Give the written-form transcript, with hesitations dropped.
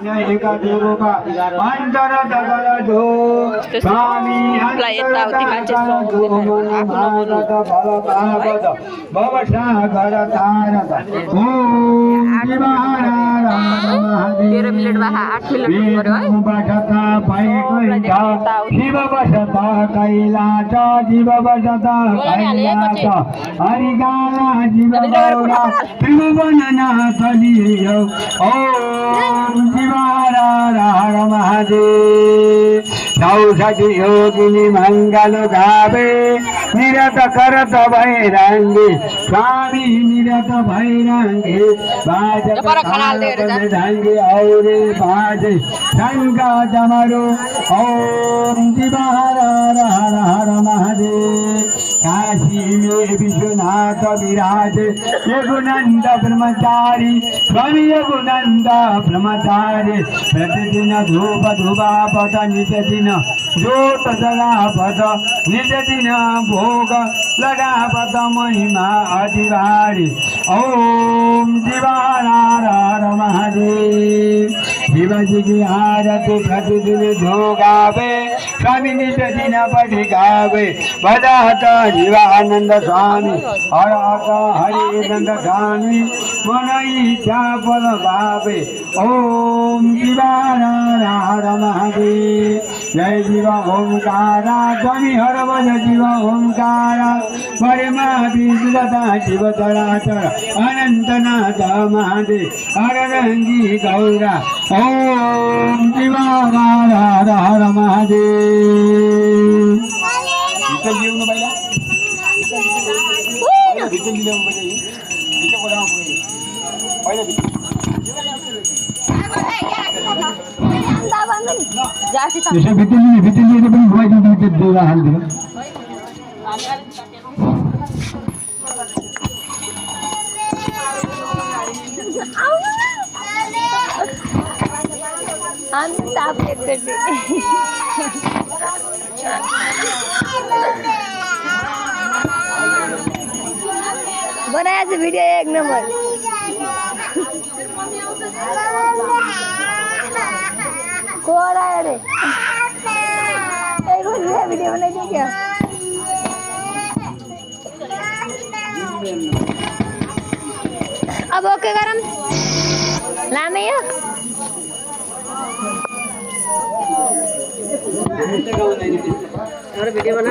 एका देवका अंतर दगर जो स्वामी अंतर जो मानत भव भागत भव सागर तारक ओम शिवारा महादेव 13 मिनट बा 8 मिनट पर्यो है बसता भैकुण्ठ शिव बसता कैलास जीव बसता कैलास हरिगाला जीव गौरा त्रिभुवननाथ लियो ओम शिवारा हर महादेव चौषठी योगिनी मंगल गावे निरत करत भैरंगी स्वामी निरत भैरंगी बाजत ढंगी और बाजे शंख डमरू ओम शिवारा हर हर महादेव काशी में विश्वनाथ विराज यघुनंद ब्रह्मचारी स्वामी यघुनंद ब्रह्मचारी प्रतिदिन धूप धूपापत नित्य दिन ज्योत जगापत नित्य दिन भोग लगापत महिमा अधिकारी ओम शिवारा हर महादेव शिवजी की आरती प्रतिदिन धो गावे स्वामी नित्य दिन पढ़ी गावे बजात जीवानंद स्वामी हरहत हरिनंद स्वामी मन इच्छा फल भावे ओम शिवारा हर महादेव जय जीव ओंकारा स्वामी हर भज जीव ओंकारा परमा विश्वता शिव चराचर अनंतनाथ महादेव हर रंगी गौरा ओम शिवारा हर हर महादेव बनाया वीडियो एक नंबर कौन आया रे एक वीडियो बनाई क्या अब ओके गरम लामे यो वीडियो बना